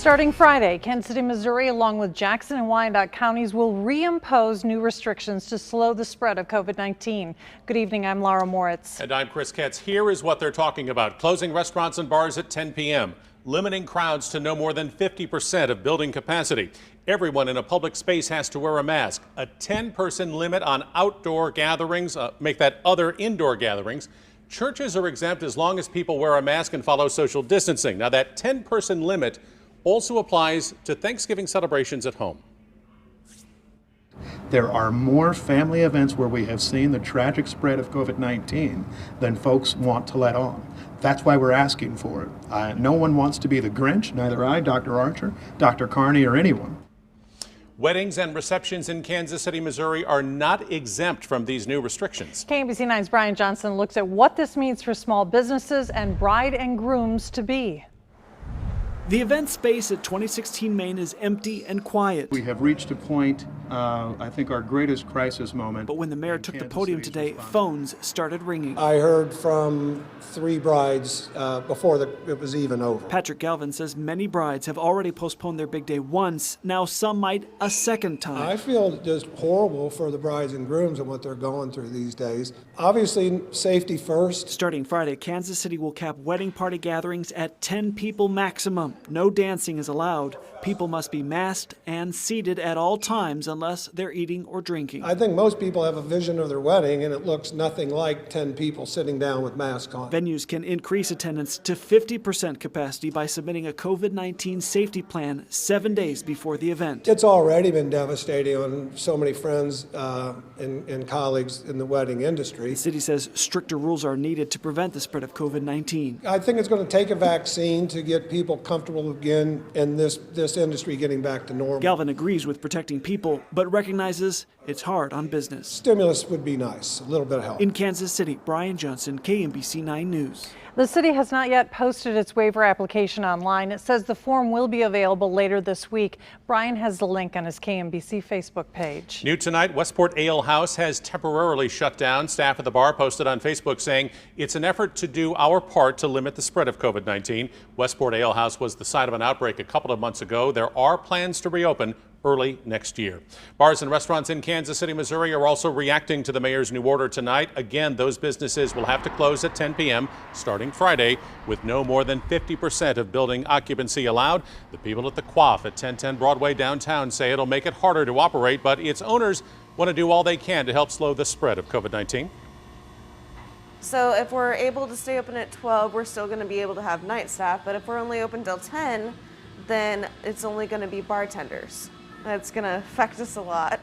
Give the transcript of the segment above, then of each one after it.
Starting Friday, Kansas City, Missouri, along with Jackson and Wyandotte counties will reimpose new restrictions to slow the spread of COVID-19. Good evening, I'm Laura Moritz. And I'm Chris Ketz. Here is what they're talking about. Closing restaurants and bars at 10 p.m., limiting crowds to no more than 50% of building capacity. Everyone in a public space has to wear a mask. A 10-person limit on outdoor gatherings, make that other indoor gatherings. Churches are exempt as long as people wear a mask and follow social distancing. Now, that 10-person limit also applies to Thanksgiving celebrations at home. There are more family events where we have seen the tragic spread of COVID-19 than folks want to let on. That's why we're asking for it. No one wants to be the Grinch, neither I, Dr. Archer, Dr. Carney, or anyone. Weddings and receptions in Kansas City, Missouri are not exempt from these new restrictions. KMBC 9's Brian Johnson looks at what this means for small businesses and bride and grooms to be. The event space at 2016 Main is empty and quiet. We have reached a point, I think our greatest crisis moment. But when the mayor took the podium today, phones started ringing. I heard from 3 brides before it was even over. Patrick Galvin says many brides have already postponed their big day once. Now some might a second time. I feel just horrible for the brides and grooms and what they're going through these days. Obviously, safety first. Starting Friday, Kansas City will cap wedding party gatherings at 10 people maximum. No dancing is allowed. People must be masked and seated at all times unless they're eating or drinking. I think most people have a vision of their wedding and it looks nothing like 10 people sitting down with masks on. Venues can increase attendance to 50% capacity by submitting a COVID-19 safety plan 7 days before the event. It's already been devastating on so many friends and colleagues in the wedding industry. The city says stricter rules are needed to prevent the spread of COVID-19. I think it's going to take a vaccine to get people comfortable again and this industry getting back to normal. Galvin agrees with protecting people, but recognizes it's hard on business. Stimulus would be nice, a little bit of help. In Kansas City, Brian Johnson, KMBC 9 News. The city has not yet posted its waiver application online. It says the form will be available later this week. Brian has the link on his KMBC Facebook page. New tonight, Westport Ale House has temporarily shut down. Staff at the bar posted on Facebook saying it's an effort to do our part to limit the spread of COVID-19. Westport Ale House was the site of an outbreak a couple of months ago. There are plans to reopen early next year. Bars and restaurants in Kansas City, Missouri are also reacting to the mayor's new order tonight. Again, those businesses will have to close at 10 p.m. starting Friday with no more than 50% of building occupancy allowed. The people at the Quaff at 1010 Broadway downtown say it'll make it harder to operate, but its owners want to do all they can to help slow the spread of COVID-19. So if we're able to stay open at 12, we're still going to be able to have night staff, but if we're only open till 10, then it's only going to be bartenders. That's going to affect us a lot.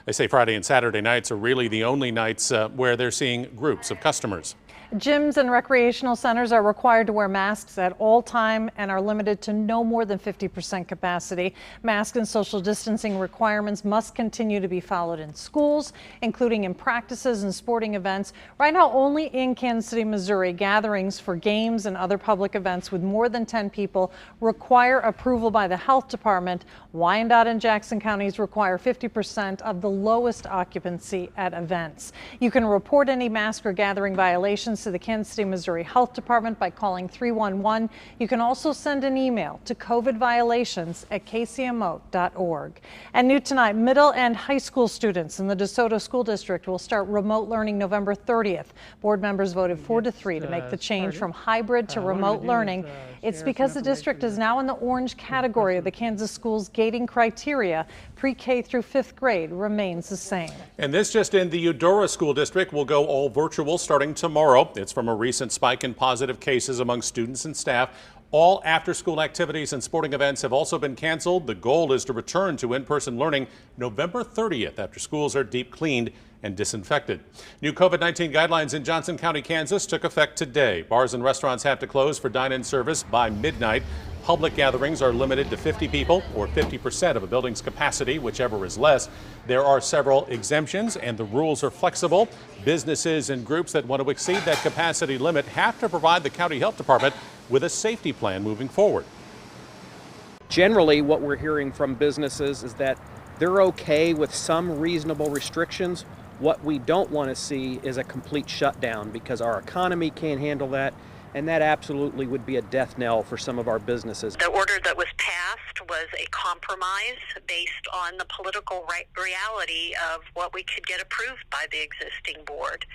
They say Friday and Saturday nights are really the only nights where they're seeing groups of customers. Gyms and recreational centers are required to wear masks at all time and are limited to no more than 50% capacity. Mask and social distancing requirements must continue to be followed in schools, including in practices and sporting events. Right now, only in Kansas City, Missouri, gatherings for games and other public events with more than 10 people require approval by the health department. Wyandotte and Jackson counties require 50% of the lowest occupancy at events. You can report any mask or gathering violations to the Kansas City, Missouri Health Department by calling 311. You can also send an email to covidviolations@kcmo.org. And new tonight, middle and high school students in the DeSoto School District will start remote learning November 30th. Board members voted 4-3 to make the change from hybrid to remote learning. It's because the district is now in the orange category of the Kansas schools gating criteria. Pre-K through 5th grade remains the same. And this just in, the Eudora School District will go all virtual starting tomorrow. It's from a recent spike in positive cases among students and staff. All after-school activities and sporting events have also been canceled. The goal is to return to in-person learning November 30th after schools are deep cleaned and disinfected. New COVID-19 guidelines in Johnson County, Kansas took effect today. Bars and restaurants have to close for dine-in service by midnight. Public gatherings are limited to 50 people or 50% of a building's capacity, whichever is less. There are several exemptions and the rules are flexible. Businesses and groups that want to exceed that capacity limit have to provide the county health department with a safety plan moving forward. Generally, what we're hearing from businesses is that they're okay with some reasonable restrictions. What we don't want to see is a complete shutdown because our economy can't handle that. And that absolutely would be a death knell for some of our businesses. The order that was passed passed was a compromise based on the political reality of what we could get approved by the existing board.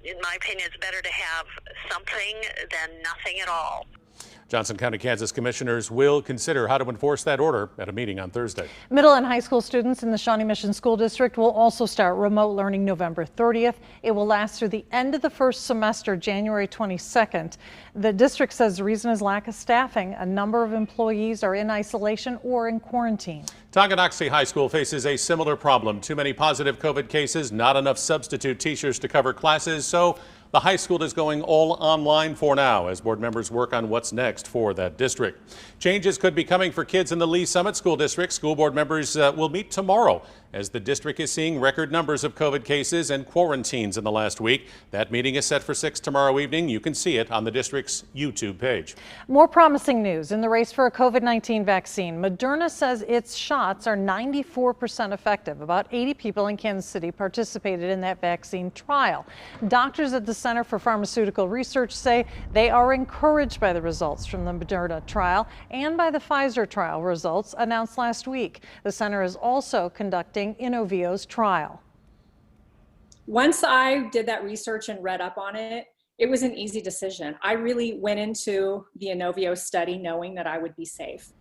In my opinion, it's better to have something than nothing at all. Johnson County, Kansas commissioners will consider how to enforce that order at a meeting on Thursday. Middle and high school students in the Shawnee Mission School District will also start remote learning November 30th. It will last through the end of the first semester, January 22nd. The district says the reason is lack of staffing. A number of employees are in isolation or in quarantine. Tonganoxie High School faces a similar problem. Too many positive COVID cases, not enough substitute teachers to cover classes, so the high school is going all online for now as board members work on what's next for that district. Changes could be coming for kids in the Lee Summit School District. School board members will meet tomorrow as the district is seeing record numbers of COVID cases and quarantines in the last week. That meeting is set for 6 tomorrow evening. You can see it on the district's YouTube page. More promising news in the race for a COVID-19 vaccine. Moderna says its shots are 94% effective. About 80 people in Kansas City participated in that vaccine trial. Doctors at the Center for Pharmaceutical Research say they are encouraged by the results from the Moderna trial and by the Pfizer trial results announced last week. The center is also conducting Inovio's trial. Once I did that research and read up on it, it was an easy decision. I really went into the Inovio study knowing that I would be safe.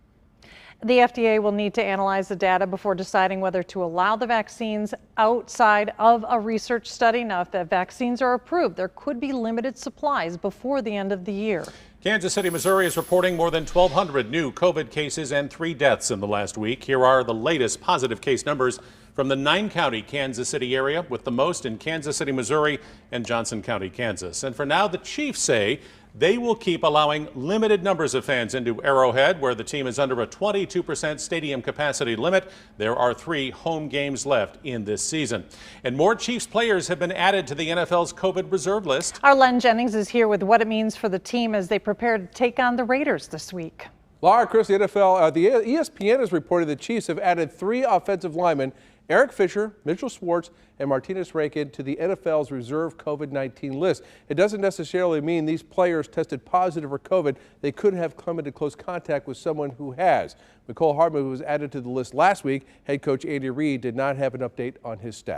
The FDA will need to analyze the data before deciding whether to allow the vaccines outside of a research study. Now, if the vaccines are approved, there could be limited supplies before the end of the year. Kansas City, Missouri is reporting more than 1,200 new COVID cases and 3 deaths in the last week. Here are the latest positive case numbers from the 9-county Kansas City area, with the most in Kansas City, Missouri and Johnson County, Kansas. And for now, the Chiefs say they will keep allowing limited numbers of fans into Arrowhead, where the team is under a 22% stadium capacity limit. There are 3 home games left in this season. And more Chiefs players have been added to the NFL's COVID reserve list. Our Len Jennings is here with what it means for the team as they prepare to take on the Raiders this week. Laura, Chris, the NFL, the ESPN has reported the Chiefs have added 3 offensive linemen, Eric Fisher, Mitchell Schwartz, and Martinez Rankin, to the NFL's reserve COVID-19 list. It doesn't necessarily mean these players tested positive for COVID. They could have come into close contact with someone who has. Mecole Hardman was added to the list last week. Head coach Andy Reid did not have an update on his status.